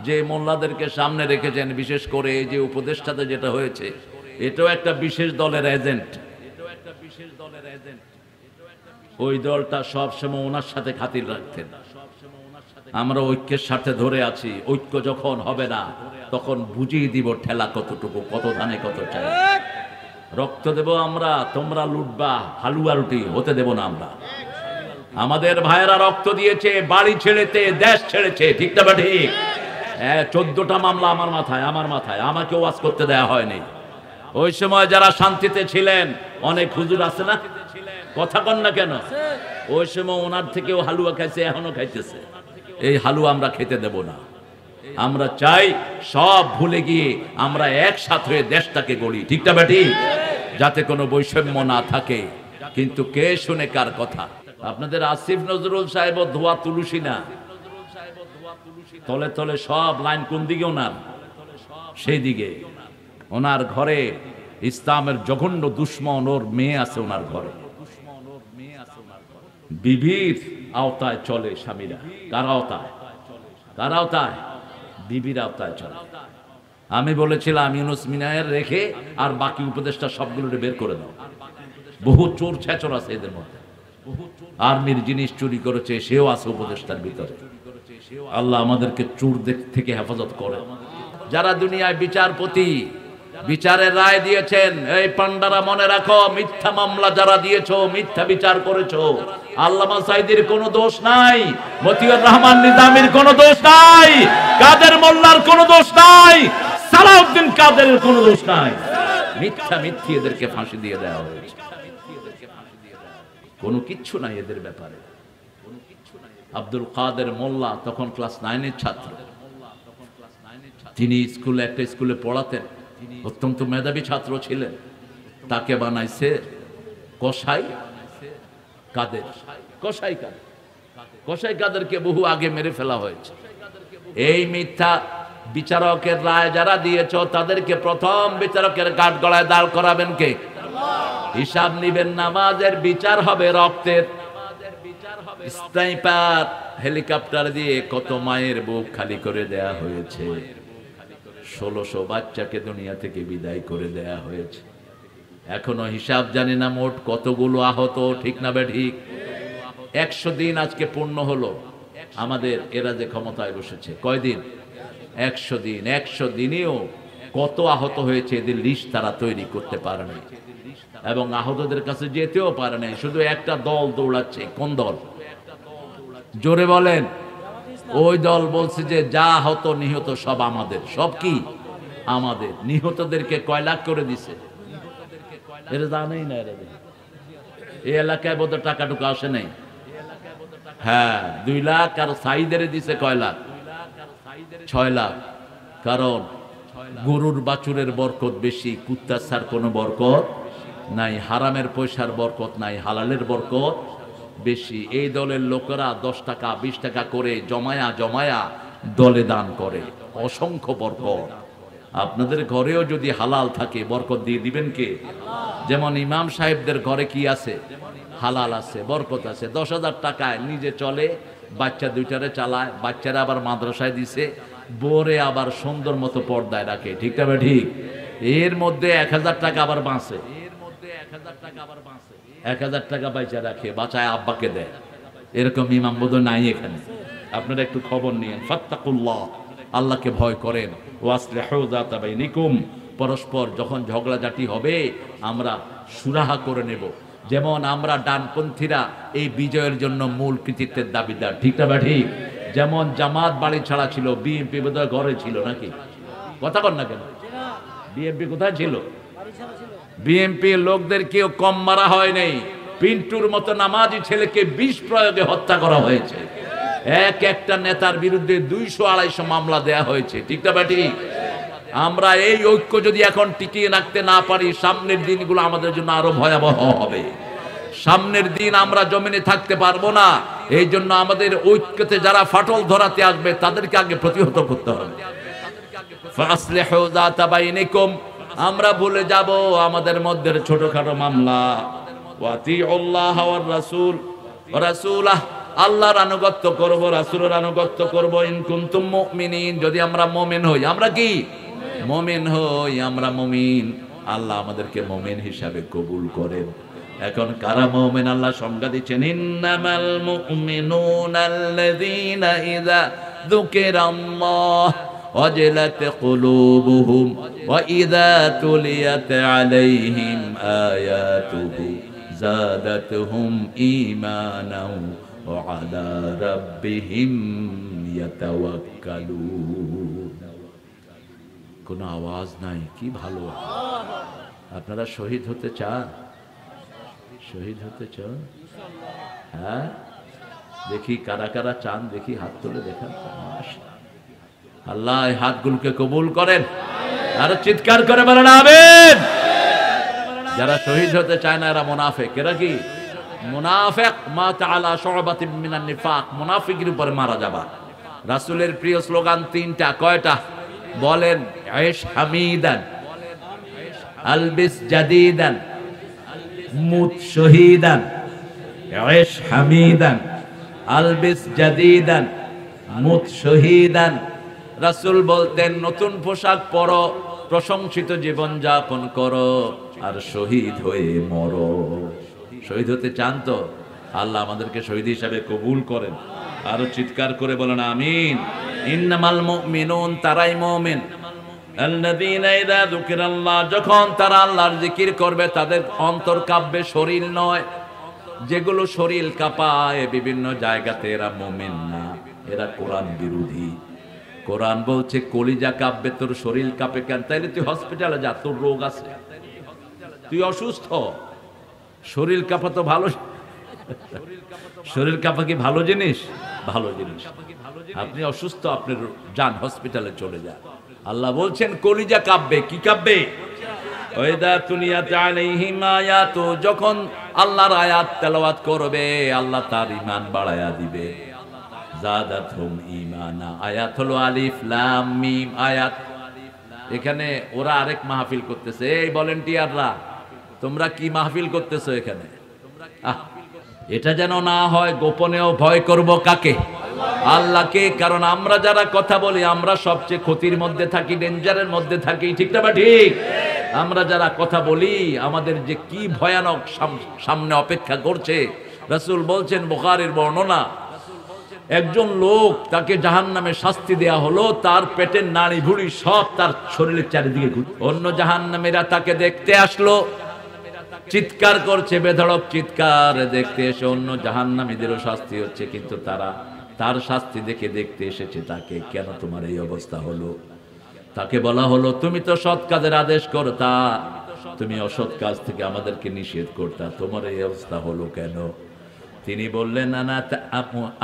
যে মোল্লাদেরকে সামনে রেখেছেন, বিশেষ করে এই যে উপদেষ্টাতে যেটা হয়েছে, এটাও একটা বিশেষ দলের এজেন্ট। ওই দলটা সবসময় ওনার সাথে খাতির রাখতেন। আমরা ঐক্যের সাথে ধরে আছি, ঐক্য যখন হবে না তখন বুঝিয়ে দিব ঠেলা কতটুকু, কত ধানে কত চাই। রক্ত দেব আমরা, তোমরা লুটবা, হালুয়া রুটি হতে দেব না আমরা। আমাদের ভাইয়েরা রক্ত দিয়েছে, বাড়ি ছেড়েছে, দেশ ছেড়েছে, ঠিক না ঠিক? 14টা মামলা আমার মাথায়, আমাকে ওয়াজ করতে দেয়া হয়নি। ওই সময় যারা শান্তিতে ছিলেন, অনেক হুজুর আছে না, কথা কন না কেন? ওই সময় ওনার থেকেও হালুয়া খাইছে, এখনো খাইতেছে। এই হালুয়া আমরা খেতে দেব না। আমরা চাই সব ভুলে গিয়ে আমরা একসাথে হয়ে দেশটাকে গড়ি, ঠিক না ঠিক? যাতে কোনো বৈষম্য না থাকে। কিন্তু কে শুনে কার কথা? আপনাদের আসিফ নজরুল সাহেব ধোয়া তুলসী না, তলে তলে সব লাইন কোন দিকে ওনার? সেই দিকে। ওনার ঘরে ইসলামের জঘন্য দুশ্মন ওর মেয়ে আছে ওনার ঘরে। বিবির আওতায় চলে স্বামীরা। কার আওতায়? কার আওতায়? বিবির আওতায় চলে। আমি বলেছিলাম ইউনুস মিনায়ের রেখে আর বাকি উপদেষ্টা সবগুলো বের করে দাও। বহু চোর ছেচর আছে এদের মধ্যে। আর্মির জিনিস চুরি করেছে, সেও আছে উপদেষ্টার ভিতরে। আল্লাহ আমাদেরকে চোর থেকে হেফাজত করে। যারা দুনিয়ায় বিচারপতি, বিচারের রায় দিয়েছেন, এই পান্ডারা মনে রাখো, মিথ্যা মামলা যারা দিয়েছো, মিথ্যা বিচার করেছো, আল্লামা সাইদির কোনো দোষ নাই, মতিউর রহমান নিজামীর কোনো দোষ নাই, কাদের মোল্লার কোনো দোষ নাই, সালাউদ্দিন কাদেরের কোনো দোষ নাই। মিথ্যা মিথ্যি এদেরকে ফাঁসি দিয়ে দেওয়া হয়েছে। কোনো কিচ্ছু নাই এদের ব্যাপারে। আব্দুল কাদের মোল্লা তখন ক্লাস 9-এর ছাত্র। তিনি একটা স্কুলে পড়াতেন, অত্যন্ত মেধাবী ছাত্র ছিলেন। তাকে বানাইছে কসাই কাদের। কসাই কাদেরকে বহু আগে মেরে ফেলা হয়েছে। এই মিথ্যা বিচারকের রায় যারা দিয়েছ, তাদেরকে প্রথম বিচারকের কাঠ গলায় দাঁড় করাবেন কে? হিসাব নিবেন। নামাজের বিচার হবে রক্তের। স্নাইপার হেলিকপ্টার দিয়ে কত মায়ের বুক খালি করে দেয়া হয়েছে। 1600 বাচ্চাকে দুনিয়া থেকে বিদায় করে দেয়া হয়েছে। এখনো হিসাব জানি না মোট কতগুলো আহত, ঠিক না ঠিক? 100 দিন আজকে পূর্ণ হলো আমাদের এরা যে ক্ষমতায় বসেছে। কয়দিন? 100 দিন। 100 দিনেও কত আহত হয়েছে এদের লিস্ট তারা তৈরি করতে পারে না, এবং আহতদের কাছে যেতেও পারে না। শুধু একটা দল দৌড়াচ্ছে। কোন দল? জোরে বলেন। ওই দল বলছে যে যা আহত নিহত সব আমাদের। সব কি আমাদের? নিহতদেরকে কয় লাখ করে দিছে এরা জানেই না। এরা এই এলাকায় বোধহয় টাকা টুকা আসে নাই। হ্যাঁ, 2 লাখ। আর সাইদের দিছে কয় লাখ? 6 লাখ। কারণ গরুর বাছুরের বরকত বেশি, কুত্তার ছাড় কোনো বরকত নাই। হারামের পয়সার বরকত নাই, হালালের বরকত বেশি। এই দলের লোকেরা 10 টাকা 20 টাকা করে জমায়া দলে দান করে। অসংখ্য বরকত। আপনাদের ঘরেও যদি হালাল থাকে, বরকত দিয়ে দিবেন কে? যেমন ইমাম সাহেবদের ঘরে কি আছে? হালাল আছে, বরকত আছে। 10,000 টাকায় নিজে চলে, বাচ্চা 2টারে চালায়, বাচ্চারা আবার মাদ্রাসায় দিছে, বোরে আবার সুন্দর মতো পর্দায় রাখে, ঠিক না ঠিক? এর মধ্যে 1000 টাকা আবার বাঁচে। 1000 টাকা বাইচা রাখে, বাঁচায় আব্বাকে দেয়। এরকম ইমাম বোধ নাই এখানে। আপনারা একটু খবর নিয়েন। ফাত্তাকুল্লাহ, আল্লাহকে ভয় করেন। ওয়াসলিহু যাতা বাইনিকুম, পরস্পর যখন ঝগড়াঝাটি হবে আমরা সুরাহা করে নেব। যেমন আমরা ডানপন্থীরা এই বিজয়ের জন্য মূল কৃতিত্বের দাবিদার, ঠিক না ঠিক? যেমন জামাত বাড়ি ছাড়া ছিল, বিএনপি বোধহয় ঘরে ছিল নাকি? কথা কন না কেন? বিএনপি কোথায় ছিল? বিএনপি লোকদের কেউ কম মারা হয় নাই। পিন্টুর মতো নামাজি ছেলেকে বিষ প্রয়োগে হত্যা করা হয়েছে। একটা নেতার বিরুদ্ধে 200-250 মামলা দেয়া হয়েছে, ঠিক না ঠিক? আমরা এই ঐক্য যদি এখন টিকিয়ে রাখতে না পারি, সামনের দিনগুলো আমাদের জন্য আরো ভয়াবহ হবে। সামনের দিন আমরা জমিনে থাকতে পারবো না। এই জন্য আমাদের ঐক্যতে যারা ফাটল ধরাতে আসবে তাদেরকে আগে প্রতিহত করতে হবে। ফাসলিহু যাতা বাইনিকুম, আমরা ভুলে যাব আমাদের মধ্যে ছোটখাটো মামলা। ওয়াতিউল্লাহ ওয়ার রাসূল রাসূলাহ, আল্লাহর আনুগত্য করব, রাসূলের আনুগত্য করব। ইন কুনতুম মুমিনিন, যদি আমরা মুমিন হই। আমরা কি মুমিন হই? আমরা মুমিন, আল্লাহ আমাদেরকে মুমিন হিসাবে কবুল করেন। এখন কারা মুমিন আল্লাহ সংজ্ঞা দিচ্ছেন, ইন্নামাল মুমিনুনা আল্লাযীনা ইযা যুকিরাল্লাহ ওয়াজিলাত কুলুবুহুম ওয়া ইযা তুলিয়াত আলাইহিম আয়াতুহু যাদাতুহুম ঈমানাও ওয়া আলা রাব্বিহিম ইয়াতাওয়াক্কালুন। কোনো আওয়াজ নাই, কি ভালো। আপনারা শহীদ হতে চান? শহীদ হতে চান? হ্যাঁ, দেখি কারা কারা চান, দেখি হাত তুলে দেখান। আল্লাহ এই হাতগুলোকে কবুল করেন, আর চিৎকার করে বলেন আমিন। যারা শহীদ হতে চায় না এরা মুনাফিক। এরা কি মুনাফিক? মাতা আলা শুবাতিন মিনান নিফাক, মুনাফিকের উপরে মারা যাবা। রাসূলের প্রিয় স্লোগান তিনটা, কয়টা বলেন? আয়েশ হামিদান, আলবিস জাদিদান, মুত শহীদান। আয়েশ হামিদান, আলবিস জাদিদান, মুত শহীদান। রাসূল বলতেন নতুন পোশাক পরো, প্রশংসিত জীবন যাপন করো, আর শহীদ হয়ে মরো। শহীদ হতে চান তো? আল্লাহ আমাদেরকে শহীদ হিসাবে কবুল করেন। আরো চিৎকার করে বলেন আমিন। ইন্নামাল মুমিনুন, তারাই মুমিন আল্লাযীনা ইযা যুকিরাল্লাহ, যখন তারা আল্লাহর জিকির করবে তাদের অন্তর কাঁপবে, শরীর নয়। যেগুলো শরীর কাঁপায় বিভিন্ন জায়গাতে, এরা মুমিন না, এরা কোরআন বিরোধী। কোরআন বলছে কলিজা কাঁপবে, তোর শরীর কাঁপে কেন? তাইলে তুই হসপিটালে যা, তোর রোগ আছে, তুই অসুস্থ। শরীর কাঁপা তো ভালো, শরীর কাঁপা কি ভালো জিনিস? ভালো জিনিস। আপনি অসুস্থ, আপনি যান হসপিটালে চলে যান। আল্লাহ বলছেন কলিজা কাঁপবে। কি কাঁপবে? ওয়াইদা তুলিয়াত আলাইহিম আয়াতু, যখন আল্লাহর আয়াত তেলাওয়াত করবে আল্লাহ তার ঈমান বাড়ায়া দিবে। যাদাতহুম ঈমানা, আয়াত হলো আলিফ লাম মিম আয়াত। এখানে ওরা আরেক মাহফিল করতেছে। এই ভলান্টিয়াররা, তোমরা কি মাহফিল করতেছো এখানে? এটা যেন না হয়। গোপনেও ভয় করব কাকে? আল্লাহকে। কারণ আমরা যারা কথা বলি আমরা সবচেয়ে ক্ষতির মধ্যে থাকি, ডেঞ্জারের মধ্যে থাকি, ঠিক না? ঠিক। আমরা যারা কথা বলি আমাদের যে কি ভয়ানক সামনে অপেক্ষা করছে। রাসূল বলছেন, বুখারীর বর্ণনা, একজন লোক তাকে জাহান্নামে শাস্তি দেয়া হলো, তার পেটের নাড়ি ভুঁড়ি সব তার শরীরের চারিদিকে ঘুরছে। অন্য জাহান্নামীরা তাকে দেখতে আসলো, চিৎকার করছে, বেধড়ক চিৎকার। দেখতে এসে অন্য জাহান্নামীদেরও শাস্তি হচ্ছে, কিন্তু তারা তার শাস্তি দেখে দেখতে এসেছে তাকে। কেন তোমার এই অবস্থা হলো? তাকে বলা হলো, তুমি তো সৎ কাজের আদেশ করতা, তুমি অসৎ কাজ থেকে আমাদেরকে নিষেধ করতা, তোমার এই অবস্থা হলো কেন? তিনি বললেন, আনা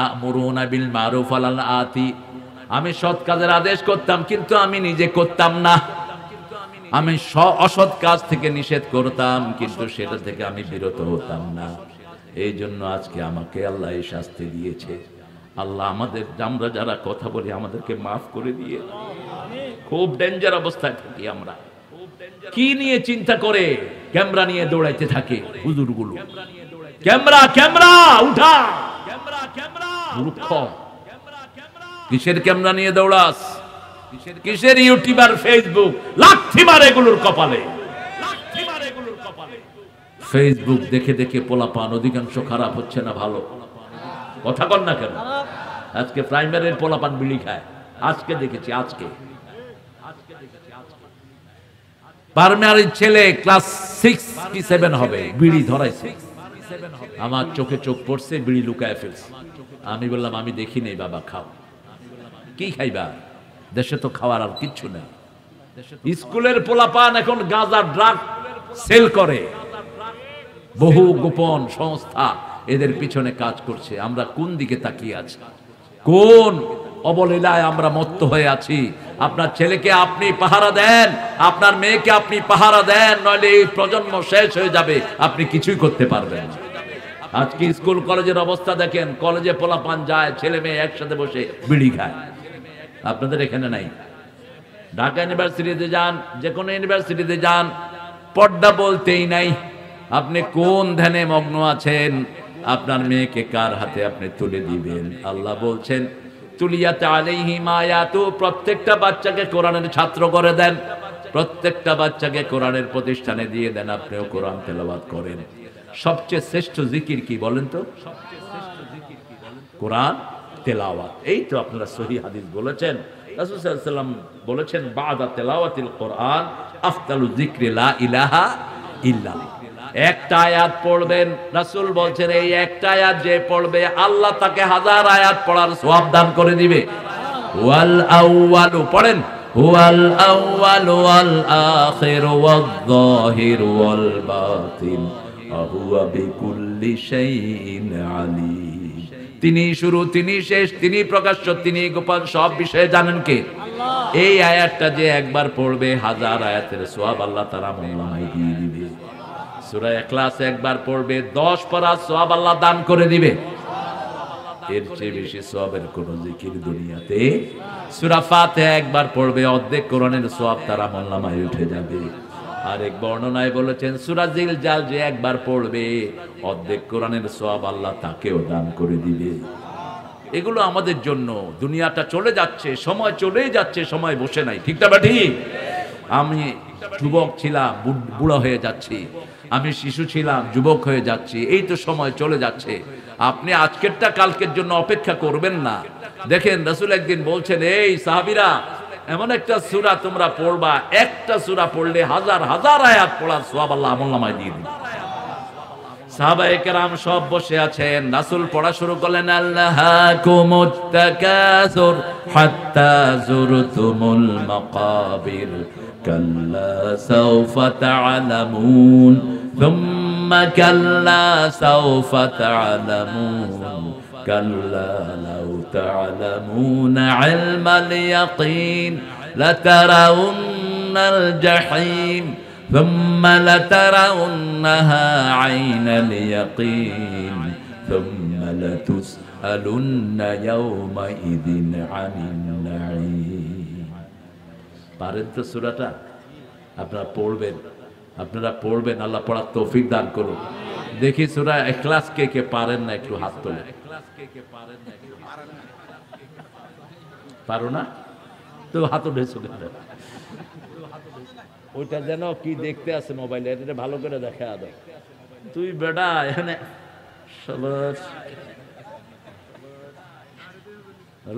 আমুরুনা বিল মারুফ আলাল আতি, আমি সৎ কাজের আদেশ করতাম কিন্তু আমি নিজে করতাম না। আমি অসৎ কাজ থেকে নিষেধ করতাম কিন্তু সেটা থেকে আমি বিরত হতাম না। এই জন্য আজকে আমাকে আল্লাহ এই শাস্তি দিয়েছে। আল্লাহ আমাদের, আমরা যারা কথা বলি আমাদেরকে মাফ করে দিয়ে। খুব ডেঞ্জার অবস্থায় থাকি আমরা। কি নিয়ে চিন্তা করে? ক্যামেরা নিয়ে দৌড়াইতে থাকে হুজুরগুলো। ক্যামেরা ক্যামেরা উঠা, মূর্খ। কিসের ক্যামেরা নিয়ে দৌড়াস? কিসের ইউটিউব আর ফেসবুক? লাথি মারে এগুলোর কপালে। ফেসবুক দেখে দেখে পোলাপান অধিকাংশ খারাপ হচ্ছে না ভালো? কথা কর না কেন? আজকে প্রাইমারির পোলাপান বিড়ি খায়, আজকে দেখেছি। আজকে প্রাইমারির ছেলে ক্লাস 6 কি 7 হবে, বিড়ি ধরাইছে। আমার চোখে চোখ পড়ছে, বিড়ি লুকায় ফেলছে। আমি বললাম, আমি দেখি নেই বাবা, খাও। কি খাইবা? দেশে তো খাওয়ার আর কিচ্ছু নেই। স্কুলের পোলাপান এখন গাঁজা ড্রাগ সেল করে। বহু গোপন সংস্থা এদের পিছনে কাজ করছে। আমরা কোন দিকে তাকিয়ে আছি? কোন অবলীলায় আমরা মত্ত হয়ে আছি? আপনার ছেলেকে আপনি পাহারা দেন, আপনার মেয়েকে আপনি পাহারা দেন, নইলে এই প্রজন্ম শেষ হয়ে যাবে, আপনি কিছুই করতে পারবেন না। আজকে স্কুল কলেজের অবস্থা দেখেন। কলেজে পোলাপান যায়, ছেলে মেয়ে একসাথে বসে বিড়ি খায়। আপনাদের এখানে নাই? ঢাকা ইউনিভার্সিটিতে যান, যে কোনো ইউনিভার্সিটিতে যান, পর্দা বলতেই নাই। আপনি কোন ধ্যানে মগ্ন আছেন? আপনার মেয়েকে কার হাতে আপনি তুলে দিবেন? আল্লাহ বলছেন তুলিয়াত আলাইহিম আয়াতু, প্রত্যেকটা বাচ্চাকে কোরআনের ছাত্র করে দেন, প্রত্যেকটা বাচ্চাকে কোরআনের প্রতিষ্ঠানে দিয়ে দেন, আপনিও কোরআন তেলাওয়াত করেন। সবচেয়ে শ্রেষ্ঠ জিকির কি বলেন তো? কোরআন তেলাওয়াত। এই তো আপনারা সহিহ হাদিস বলেছেন, রাসূল সাল্লাল্লাহু আলাইহি ওয়াসাল্লাম বলেছেন বাদা তেলাওয়াতিল কোরআন আফদালু যিকরি লা ইলাহা ইল্লাল্লাহ। একটা আয়াত পড়বেন, রাসূল বলছেন এই একটা আয়াত যে পড়বে আল্লাহ তাকে 1000 আয়াত পড়ার সওয়াব দান করে দিবে। ওয়াল আউয়ালু, পড়েন, হুয়াল আউয়ালু ওয়াল আখিরু ওয়াল যাহিরু ওয়াল বাতিন হুয়া বিকুল্লি শাইইন আলীম। তিনি শুরু, তিনি শেষ, তিনি প্রকাশ্য, তিনি গোপন, সব বিষয়ে জানেন কে? আল্লাহ। এই আয়াতটা যে একবার পড়বে 1000 আয়াতের সওয়াব আল্লাহ তাআলা মোলামায় দিয়ে দিবে। সূরা ইখলাস একবার পড়বে 10 পারা সওয়াব আল্লাহ দান করে দিবে। এর চেয়ে বেশি সওয়াবের কোন জিকির দুনিয়াতে। সূরা ফাতিহা একবার পড়বে অর্ধেক কোরআনের সওয়াব তার আমলনামায় উঠে যাবে। আরেক বর্ণনায় বলেছেন সূরা জিলজাল যে একবার পড়বে অর্ধেক কোরআনের সওয়াব আল্লাহ তাকেও দান করে দিবে। এগুলো আমাদের জন্য। দুনিয়াটা চলে যাচ্ছে, সময় চলেই যাচ্ছে, সময় বসে নাই, ঠিক না ঠিক? আমি যুবক ছিলাম, বুড়া হয়ে যাচ্ছি, আমি শিশু ছিলাম, যুবক হয়ে যাচ্ছি, এই তো সময় চলে যাচ্ছে। আপনি আজকেরটা কালকের জন্য অপেক্ষা করবেন না। দেখেন রাসূল একদিন বলছেন, এই সাহাবীরা এমন একটা সূরা তোমরা পড়বা, একটা সূরা পড়লে 1000 1000 আয়াত পড়ার সওয়াব আল্লাহ আমলনামায় দিয়ে দিবে। সাহাবায়ে কেরাম সব বসে আছেন, রাসূল পড়া শুরু করলেন, আল্লাহাকুমুত তাকাসুর হাত্তা যুরতুমুল মাকাবির কাল্লা সাওফা তা'লামুন সুম্মা কাল্লা সাওফা তা'লামুন কাল্লা লাউ তা'লামুনা ইলমাল ইয়াকিন লাতারাউন্নাল জাহিম ثم لترونها عين اليقين ثم لتسألن يومئذ عن النعيم। পারেন তো সূরাটা? আপনারা পড়বেন, আল্লাহ পড়ার তৌফিক দান করুন। দেখি সূরা ইখলাস কে কে পারেন না, একটু হাত তোলেন। পারো না তো হাত উঠেছো কেন? ওইটা যেন কি দেখতে আছে মোবাইলে, এটা ভালো করে দেখা দাও। তুই বেটা এখানে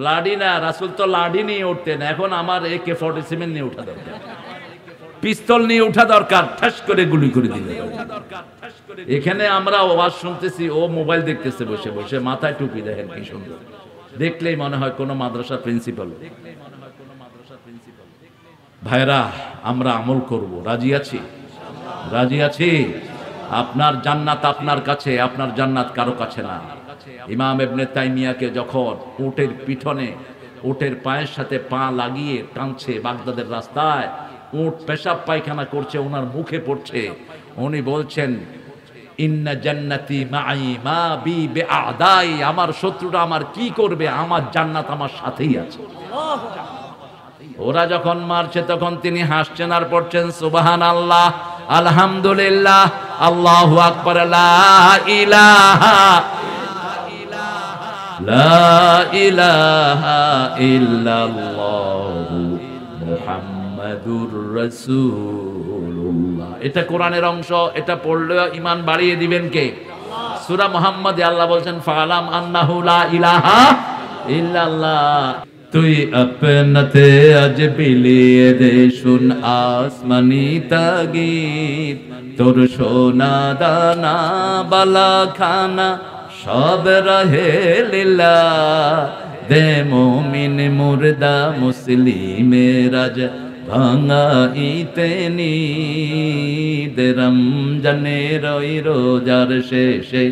লাডি না, রাসূল তো লাডি নিয়ে উঠতেন, এখন আমার AK-47 নিয়ে উঠা দরকার, পিস্তল নিয়ে উঠা দরকার, ঠাস করে গুলি করে দিলে। এখানে আমরা ওয়াজ শুনতেছি, ও মোবাইল দেখতেছে বসে বসে, মাথায় টুপি, দেখেন কি সুন্দর, দেখলেই মনে হয় কোনো মাদ্রাসার প্রিন্সিপাল। ভাইরা আমরা আমল করব, রাজি আছি? রাজি আছি? আপনার জান্নাত আপনার কাছে, আপনার জান্নাত কারো কাছে না। ইমাম ইবনে তাইমিয়াকে যখন উটের পিঠনে, উটের পায়ের সাথে পা লাগিয়ে টানছে বাগদাদের রাস্তায়, উট পেশাব পায়খানা করছে, ওনার মুখে পড়ছে, উনি বলছেন ইন্না জান্নাতি মাই মা বি বিআদাই, আমার শত্রুরা আমার কি করবে, আমার জান্নাত আমার সাথেই আছে। ওরা যখন মারছে তখন তিনি হাসছেন আর পড়ছেন সুবহানাল্লাহ, আলহামদুলিল্লাহ, আল্লাহু আকবার, লা ইলাহা ইল্লাল্লাহু মুহাম্মাদুর রাসূলুল্লাহ। এটা কোরআনের অংশ, এটা পড়লে ঈমান বাড়িয়ে দিবেন কে? সূরা মুহাম্মাদে আল্লাহ বলছেন ফালাম আন্নাহু লা ইলাহা ইল্লাল্লাহ। তুই আপনতে আজ বিলিয়ে দে শুন আসমানি তাগীত, তোর সোনা দানা বালা খানা সব রহে লীলা, দে মুমিন মুর্দা মুসলিমের আজ ভাঙাইতে নিদ, রমজানের ওই রোজার শেষে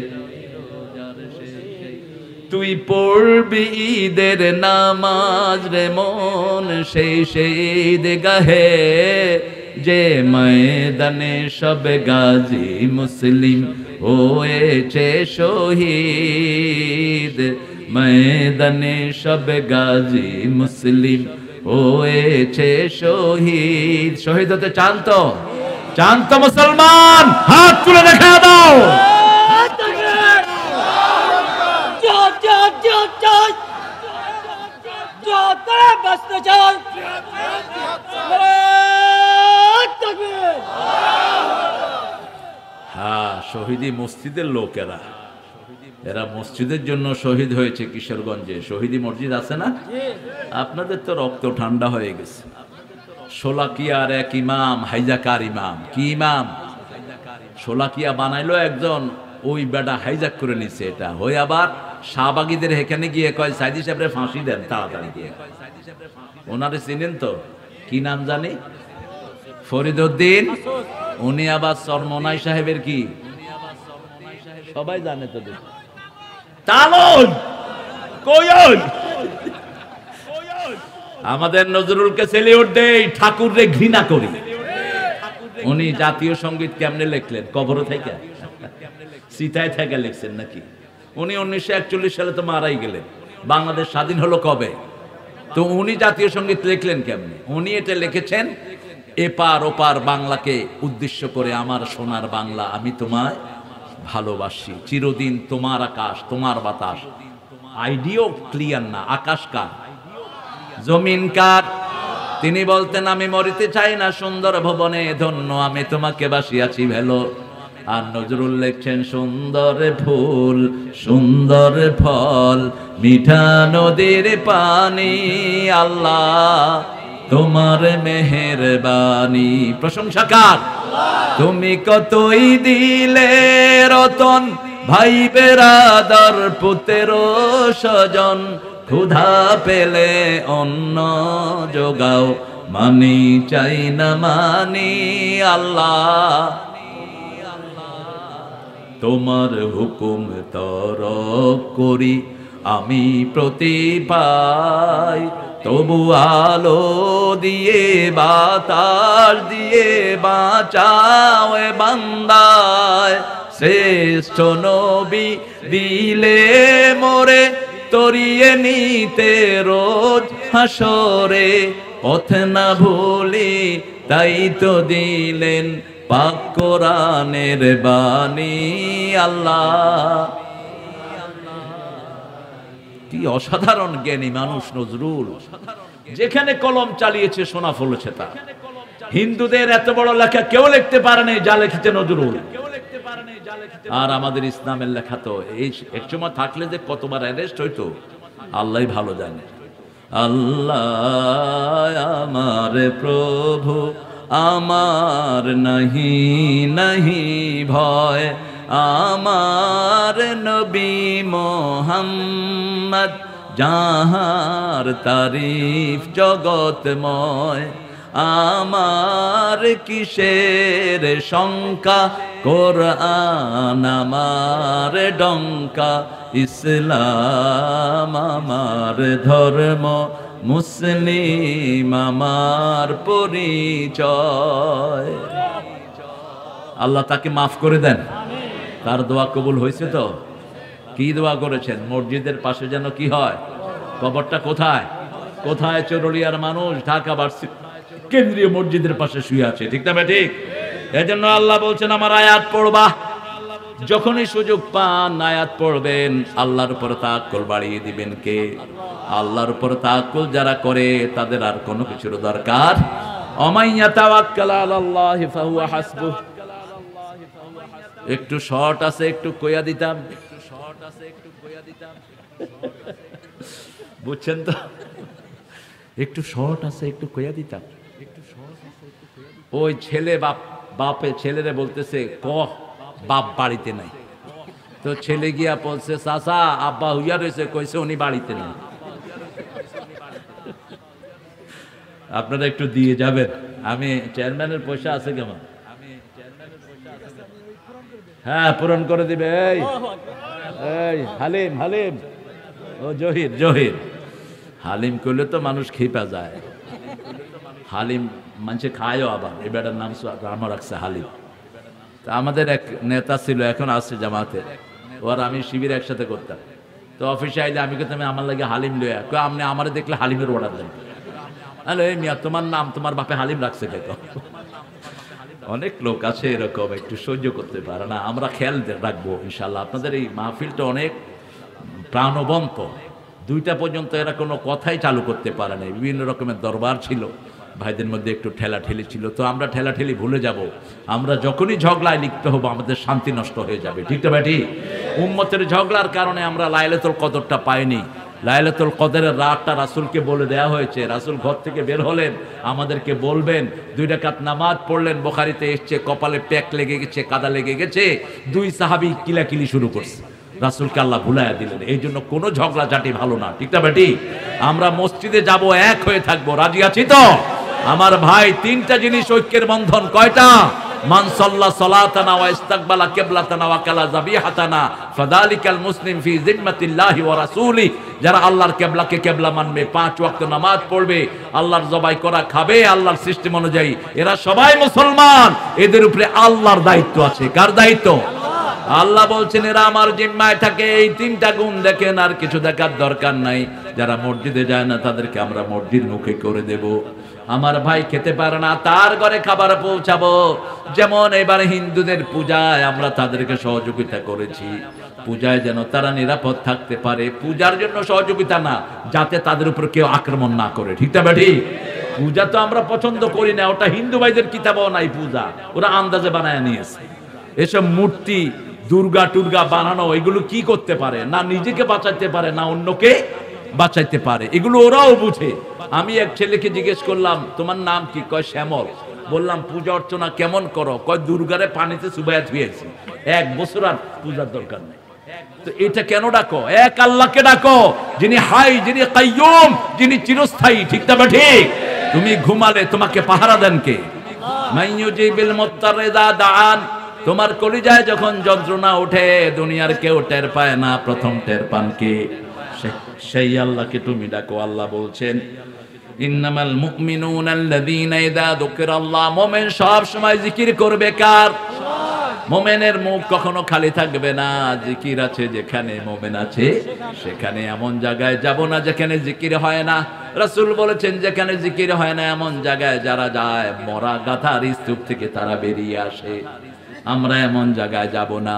তুই পড়বি ঈদের নামাজ রে মন, সেই ঈদ গাহে যে ময়দানে সব গাজী মুসলিম হয়েছে শহীদ, ময়দানে সব গাজী মুসলিম হয়েছে শহীদ। শহীদ হতে চান তো? চান তো মুসলমান? হাত তুলে দেখা দাও। আপনি চান হ্যাঁ, শহীদি মসজিদের লোকেরা, এরা মসজিদের জন্য শহীদ হয়েছে কিশোরগঞ্জে। শহীদি মসজিদ আছে না? আপনাদের তো রক্ত ঠান্ডা হয়ে গেছে। শোলাকিয়ার এক ইমাম, হাইজাকার ইমাম। কি ইমাম? শোলাকিয়া বানাইলো একজন, ওই বেটা হাইজাক করে নিছে এটা। হয়ে আবার শাহবাগীদের এখানে গিয়ে কয় সাইদি সাহেবরে ফাঁসি দেন তাড়াতাড়ি গিয়ে। ওনারে চিনেন তো? কি নাম জানি? ফরিদউদ্দিন। উনি আবার চরমনাই সাহেবের কি সবাই জানে তো। তালন কয়ল আমাদের নজরুলকে সেলিউট দেই, ঠাকুররে ঘৃণা করি। উনি জাতীয় সঙ্গীত কেমনে লিখলেন? কবরে থেকে, সিতায় থেকে লিখছেন নাকি? উনি 1941 সালে তো মারাই গেলেন। বাংলাদেশ স্বাধীন হলো কবে? তো উনি জাতীয় সঙ্গীত লিখলেন কেমনে? উনি এটা লিখেছেন এপার ওপার বাংলাকে উদ্দেশ্য করে, আমার সোনার বাংলা আমি তোমায় ভালোবাসি, চিরদিন তোমার আকাশ তোমার বাতাস। আইডিও ক্লিয়ার না। আকাশ কার? জমিন কার? তিনি বলতেন আমি মরিতে চাই না সুন্দর ভবনে, ধন্য আমি তোমাকে বাসিয়াছি ভেলো। আর নজরুল লিখছেন সুন্দর ফুল সুন্দর ফল, মিঠা নদীর পানি, আল্লাহ তোমার মেহেরবানি। প্রশংসা কার? তুমি কতই দিলে রতন, ভাই বেরাদর পুতেরো স্বজন, ক্ষুধা পেলে অন্ন যোগাও, মানি চাই না মানি, আল্লাহ তোমার হুকুম তরক করি আমি প্রতি পাই, তবু আলো দিয়ে বাতাস দিয়ে বাঁচাও এ বান্দায়। শ্রেষ্ঠ নবী দিলে মোরে তরিয়ে নিতে রোজ হাসরে, পথ না ভুলি তাই তো দিলেন পাক কোরআনের বাণী, আল্লাহ। কি অসাধারণ জ্ঞানী মানুষ নজরুল। যেখানে কলম চালিয়েছে সোনা ফলেছে তা। হিন্দুদের এত বড় লেখা কেউ লিখতে পারে নাই যা লিখেছে নজরুল। আর আমাদের ইসলামের লেখা তো এই এক সময় থাকলে যে কতবার অ্যারেস্ট হইতো আল্লাহ ভালো জানে। আল্লাহ আমার প্রভু আমার নাহি নাহি ভয়, আমার নবী মোহাম্মদ যাহার তারিফ জগতময়, আমার কিসের শঙ্কা কোরআন আমার ডঙ্কা, ইসলাম আমার ধর্ম মুসলিম আমার পরিচয়। আল্লাহ তাকে মাফ করে দেন। তার দোয়া কবুল হয়েছে তো? কি দোয়া করেছেন? মসজিদের পাশে যেন কি হয়? কবরটা কোথায়? কোথায়? চরুলিয়ার মানুষ ঢাকা ভার্সিটি কেন্দ্রীয় মসজিদের পাশে শুয়ে আছে, ঠিক না? ঠিক। এজন্য আল্লাহ বলছেন আমার আয়াত পড়বা, যখনই সুযোগ পান আয়াত পড়বেন। আল্লাহর উপর তাওয়াক্কুল বাড়িয়ে দিবেন কে? আল্লাহর উপর তাওয়াক্কুল যারা করে তাদের আর কোনো কিছুর দরকার। অমাইয়া তাওয়াক্কাল আলাল্লাহি ফাহুয়া হাসবুহ। একটু শর্ট আছে, একটু কইয়া দিতাম। বুঝছেন তো? একটু শর্ট আছে, একটু কইয়া দিতাম। ওই ছেলে বাপে ছেলেরে বলতেছে ক বাপ বাড়িতে নাই। তো ছেলে গিয়া বলছে চাচা আব্বা হইয়া রয়েছে, কইছে উনি বাড়িতে নাই। আপনারা একটু দিয়ে যাবেন। আমি চেয়ারম্যানের পয়সা আছে কেমন? হ্যাঁ পূরণ করে দিবে। এই হালিম হালিম ও জহির জহির হালিম করলে তো মানুষ খেপা যায়। হালিম মানুষে খায়ও আবার। এই বেটার নাম রামা রাখছে হালিম। তা আমাদের এক নেতা ছিল, এখন আসছে জামাতে, ওর আমি শিবির একসাথে করতাম। তো অফিসে আইলে আমি করতাম আমার লাগে হালিম লইয়া, আপনি আমার দেখলে হালিমের অর্ডার দেন। হ্যালো এই মিয়া তোমার নাম তোমার বাপে হালিম রাখছে কে? অনেক লোক আছে এরকম, একটু সহ্য করতে পারে না। আমরা খেয়াল রাখবো ইনশাল্লাহ। আপনাদের এই মাহফিলটা অনেক প্রাণবন্ত, 2টা পর্যন্ত এরা কোনো কথাই চালু করতে পারে নাই। বিভিন্ন রকমের দরবার ছিল, ভাইদের মধ্যে একটু ঠেলাঠেলি ছিল। তো আমরা ঠেলাঠেলি ভুলে যাব। আমরা যখনই ঝগড়ায় লিপ্ত হব আমাদের শান্তি নষ্ট হয়ে যাবে। ঠিক না ভাই? উম্মতের ঝগড়ার কারণে আমরা লাইলাতুল কদরটা পাইনি। লাইলাতুল কদরের রাতটা রাসূলকে বলে দেয়া হয়েছে। রাসূল ঘর থেকে বের হলেন, আমাদেরকে বলবেন। 2 রাকাত নামাজ পড়লেন, বুখারীতে এসেছে, কপালে প্যাক লেগে গেছে, কাদা লেগে গেছে, 2 সাহাবী কিলাকিলি শুরু করছে। রাসূলকে আল্লাহ ভুলাইয়া দিলেন। এই জন্য কোনো ঝগড়াঝাটি ভালো না। ঠিক না বেটি? আমরা মসজিদে যাব, এক হয়ে থাকবো। রাজি আছি তো আমার ভাই? 3টা জিনিস ঐক্যের বন্ধন। কয়টা? মান সাল্লা সালাতানা ওয়া ইস্তাকবালা কিবলাতানা ওয়া কালা যাবিহাতানা ফাযালিকাল মুসলিম ফি জিম্মাতিল্লাহি ওয়া রাসূলি। যারা আল্লাহর কিবলাকে কিবলা মানবে, 5 ওয়াক্ত নামাজ পড়বে, আল্লাহর জবাই করা খাবে আল্লাহর সিস্টেম অনুযায়ী, এরা সবাই মুসলমান। এদের উপরে আল্লাহর দায়িত্ব আছে। কার দায়িত্ব? আল্লাহ বলছেন এরা আমার জিম্মায় থাকে। এই 3টা গুণ দেখেন, আর কিছু দেখার দরকার নাই। যারা মসজিদে যায় না তাদেরকে আমরা মসজিদ মুখে করে দেব। আমার ভাই খেতে পারে না, তার ঘরে খাবার পৌঁছাবো। যেমন এবারে হিন্দুদের পূজায় আমরা তাদেরকে সহযোগিতা করেছি, পূজায় যেন তারা নিরাপদ থাকতে পারে। পূজার জন্য সহযোগিতা না, যাতে তাদের উপর কেউ আক্রমণ না করে। ঠিক না বেঠি? পূজা তো আমরা পছন্দ করি না, ওটা হিন্দু ভাইদের কিতাবও নাই পূজা, ওরা আন্দাজে বানায় নিয়েছে। এসব মূর্তি দুর্গা টুর্গা বানানো, এগুলো কি করতে পারে? না নিজেকে বাঁচাইতে পারে, না অন্যকে বাঁচাইতে পারে। এগুলো ওরাও বুঝে। আমি এক ছেলেকে জিজ্ঞেস করলাম, তোমার নাম কি? কয় শ্যামল। বললাম পূজা অর্চনা কেমন করো? কয় দুর্গারে পানিতে চুবাইয়া ধুয়েছি, 1 বছর আর পূজার দরকার নেই। তো এটা কেন ডাকো? এক আল্লাহকে ডাকো, যিনি হাই, যিনি কাইয়ুম, যিনি চিরস্থায়ী। ঠিক না ঠিক? তুমি ঘুমালে তোমাকে পাহারা দেন কে? মাইয়ুজিবিল মুত্তারিদা দাআন। তোমার কলিজায় যখন যন্ত্রণা ওঠে, দুনিয়ার কেউ টের পায় না, প্রথম টের পান কে? সেই আল্লাহকে তুমি ডাকো। আল্লাহ বলছেন ইন্নামাল মুমিনুনা আল্লাযীনা ইযা যুকিরাল্লাহ। মুমিন সব সময় জিকির করবে। কার? মুমিনের মুখ কখনো খালি থাকবে না। জিকির আছে যেখানে মুমিন আছে, সেখানে এমন জায়গায় যাব না যেখানে জিকির হয় না। রাসূল বলেছেন যেখানে জিকির হয় না এমন জায়গায় যারা যায়, মরা গাধার স্তূপ থেকে তারা বেরিয়ে আসে। আমরা এমন জায়গায় যাব না,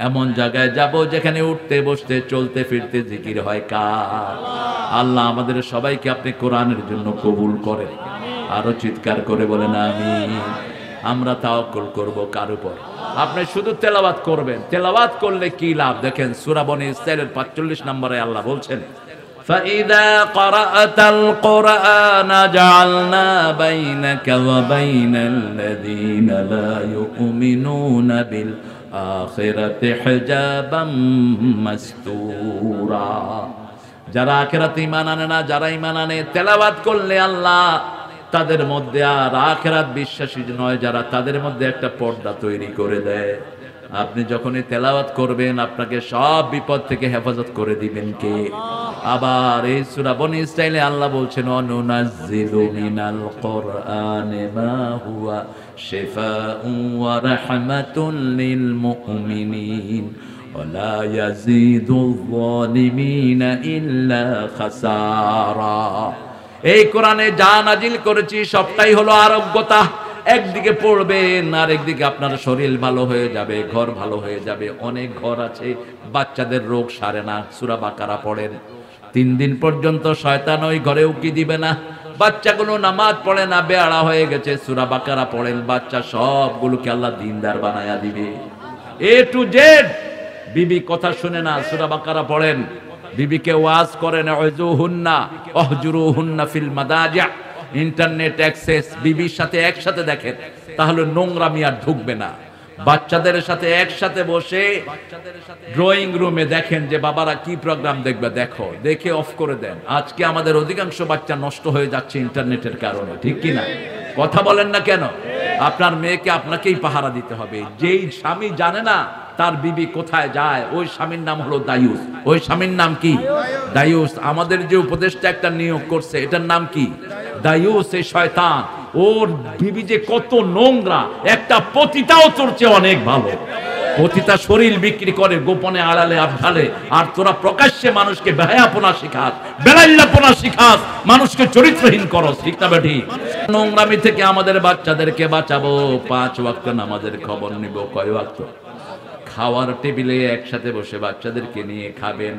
এমন জায়গায় যাব যেখানে উঠতে বসতে চলতে ফিরতে জিকির হয়। কার? আল্লাহ আমাদের সবাইকে আপনি কোরআনের জন্য কবুল করেন। আরো চিৎকার করে বলেন আমিন। আমরা তাওয়াক্কুল করব কার উপর? আপনি শুধু তেলাওয়াত করবেন। তেলাওয়াত করলে কি লাভ দেখেন, সূরা বনী ইসরাঈলের 45 নম্বরে আল্লাহ বলছেন فَإِذَا قَرَأْتَ الْقُرْآنَ جَعَلْنَا بَيْنَكَ وَبَيْنَ الَّذِينَ لَا يُؤْمِنُونَ بِالْآخِرَةِ حِجَابًا مَسْتُورًا। যারা আখিরাতে ঈমান আনে না, যারা ঈমান আনে, তেলাওয়াত করলে আল্লাহ তাদের মধ্যে, আর আখিরাত বিশ্বাসী নয় যারা, তাদের মধ্যে একটা পর্দা তৈরি করে দেয়। আপনি যখনই তেলাওয়াত করবেন আপনাকে সব বিপদ থেকে হেফাজত করে দিবেন কে? আবার এই সূরা বনী ইসরাঈলে আল্লাহ বলছেন অনুনাজ্জিলু মিনাল কুরআনি মা হুয়া শিফাউন ওয়া রাহমাতুন লিল মুমিনিন ওয়া লা ইয়াজিদুল যালিমিনা ইল্লা খাসারা। এই কোরআনে যা নাজিল করেছি সবটাই হলো আরোগ্যতা। একদিকে পড়বেন আর একদিকে আপনার শরীর ভালো হয়ে যাবে, ঘর ভালো হয়ে যাবে। অনেক ঘর আছে বাচ্চাদের রোগ সারে না, সূরা বাকারা পড়েন, 3 দিন পর্যন্ত শয়তান ওই ঘরে উকি দিবে না। বাচ্চাগুলো নামাজ পড়ে না, বেয়াড়া হয়ে গেছে, সূরা বাকারা পড়েন, বাচ্চা সবগুলোকে আল্লাহ দিনদার বানায়া দিবে। A to Z। বিবি কথা শুনে না, সূরা বাকারা পড়েন, বিবিকে ওয়াজ করেন, উযুহুন্না ওহজুরুহুন্না ফিল মাদাজি'। ইন্টারনেট অ্যাক্সেস বিবির সাথে একসাথে দেখেন, তাহলে নোংরামি আর ঢুকবে না। বাচ্চাদের সাথে একসাথে বসে ড্রয়িং রুমে দেখেন যে বাবারা কি প্রোগ্রাম দেখবে, দেখো, দেখে অফ করে দেন। আজকে আমাদের অধিকাংশ বাচ্চা নষ্ট হয়ে যাচ্ছে ইন্টারনেটের কারণে, ঠিক কিনা? কথা বলেন না কেন? আপনার মেয়েকে আপনাকেই পাহারা দিতে হবে। যেই স্বামী জানে না তার বিবি কোথায় যায়, ওই স্বামীর নাম হলো দায়ুস। ওই স্বামীর নাম কি? দায়ুস। আমাদের যে উপদেশটা একটা নিয়োগ করছে, এটার নাম কি? দায়ুস। এই শয়তান, ওর বিবি যে কত নোংরা, একটা পতিতাও চলছে অনেক ভালো। পতিতা শরীর বিক্রি করে গোপনে আড়ালে আবঢালে, আর তোরা প্রকাশ্যে মানুষকে বেহায়াপনা শিখাস, বেলাইল্লাপনা শিখাস, মানুষকে চরিত্রহীন করস। ঠিক না বেঠি? নোংরামি থেকে আমাদের বাচ্চাদেরকে বাঁচাবো। 5 ওয়াক্ত নামাজের খবর নিব। কয় ওয়াক্ত? খাওয়ার টেবিলে একসাথে বসে বাচ্চাদেরকে নিয়ে খাবেন,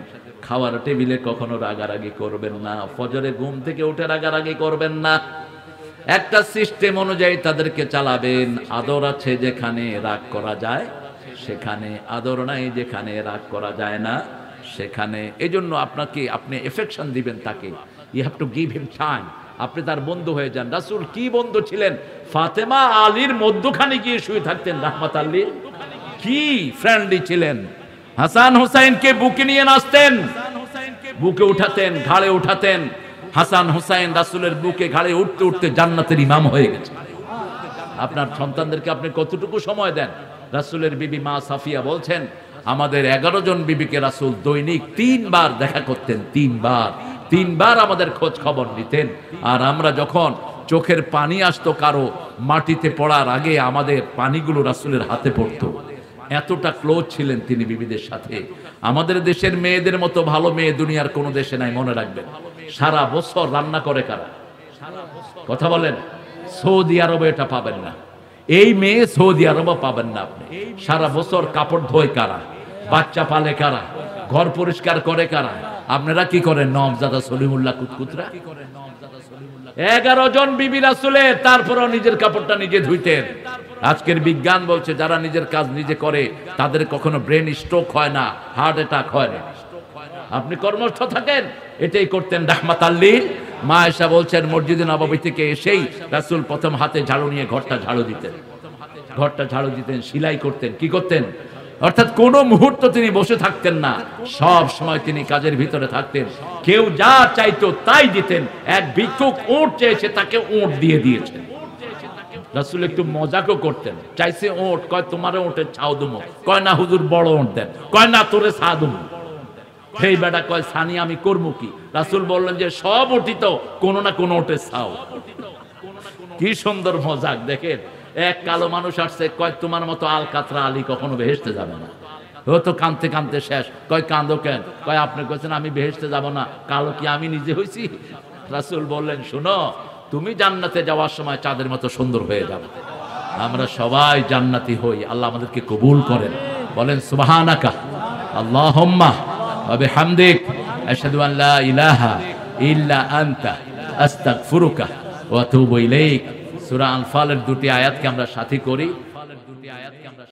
খাওয়ার টেবিলে কখনো রাগারাগি করবেন না, ফজরে ঘুম থেকে উঠে রাগারাগি করবেন না, একটা সিস্টেম অনুযায়ী তাদেরকে চালাবেন। আদর আছে যেখানে রাগ করা যায় সেখানে, আদর নাই যেখানে রাগ করা যায় না সেখানে। এই জন্য আপনি এফেকশন দিবেন তাকে, you have to give him time. আপনি তার বন্ধু হয়ে যান। রাসূল কি বন্ধু ছিলেন? ফাতেমা আলীর মধ্যখানে গিয়ে শুয়ে থাকতেন রাহমাতাল লিল, কি ফ্রেন্ডলি ছিলেন। হাসান হুসাইনকে বুকে নিয়ে নাচতেন, বুকে উঠাতেন, ঘাড়ে উঠাতেন। হাসান হুসাইন রাসূলের বুকে ঘাড়ে উঠতে উঠতে জান্নাতের ইমাম হয়ে গেছে। আপনার সন্তানদেরকে আপনি কতটুকু সময় দেন? রাসূলের বিবি মা সাফিয়া বলছেন, আমাদের 11 জন বিবিকে রাসূল দৈনিক 3 বার দেখা করতেন, 3 বার আমাদের খোঁজ খবর নিতেন। আর আমরা যখন চোখের পানি আসতো কারো মাটিতে পড়ার আগে আমাদের পানিগুলো রাসূলের হাতে পড়তো। এতটা ক্লোজ ছিলেন তিনি বিবিদের সাথে। আমাদের দেশের মেয়েদের মতো ভালো মেয়ে দুনিয়ার কোনো দেশে নাই, মনে রাখবেন। সারা বছর রান্না করে কারা? কথা বলেন। সৌদি আরবে এটা পাবেন না, এই মেয়ে সৌদি আরবে পাবেন না আপনি। সারা বছর কাপড় ধোয় কারা? বাচ্চা পালে কারা? ঘর পরিষ্কার করে কারা? আপনারা কি করেন? নওমজাদা সলিমুল্লাহ কুতকুতরা 11 জন বিবি রাসূলের, তারপরও নিজের কাপড়টা নিজে ধুইতেন। আজকের বিজ্ঞান বলছে যারা নিজের কাজ নিজে করে তাদের কখনো ব্রেন স্ট্রোক হয় না, হার্ট অ্যাটাক হয় না। আপনি কর্মস্থ থাকেন, এটাই করতেন রাহমাতাল লিল। মা আয়েশা বলছেন মসজিদে নববী থেকে এসেই রাসূল প্রথম হাতে ঝাড়ু নিয়ে ঘরটা ঝাড়ু দিতেন, সেলাই করতেন, কি করতেন? অর্থাৎ কোন মুহূর্ত তিনি বসে থাকতেন না, সব সময় তিনি কাজের ভিতরে থাকতেন। কেউ যা চাইতো তাই দিতেন। এক ভিক্ষুক ওট চেয়েছে, তাকে ওট দিয়ে দিয়েছেন। রাসূল একটু মজাকও করতেন, চাইছে ওট, কয় তোমারে ওটের ছাও দুমো, কয় না হুজুর বড় ওট দেন, কয় না তোরে ছা দুমো। সেই বেটা কয় সানি আমি করবো কি? রাসূল বললেন যে সব ওটি তো কোনো না কোনো ওটের ছাও। কি সুন্দর মজাক দেখেন। এক কালো মানুষ আসছে, কয় তোমার মতো আল কাতরা আলী কখনো বেহেশতে যাবে না। ও তো কাঁদতে কাঁদতে শেষ। কয় কাঁদো কেন? কয় আপনি কইছেন আমি বেহেশতে যাব না, কালো কি আমি নিজে হইছি? রাসূল বললেন শুনো, তুমি জান্নাতে যাওয়ার সময় চাঁদের মতো সুন্দর হয়ে যাবে। আমরা সবাই জান্নাতি হই, আল্লাহ আমাদেরকে কবুল করেন। বলেন সুবহানাকা আল্লাহুম্মা ওয়া বিহামদিক আশহাদু আন লা ইলাহা ইল্লা আনতা আস্তাগফিরুকা ওয়া আতুবু ইলাইক। সূরা আনফালের 2টি আয়াতকে আমরা সাথী করি।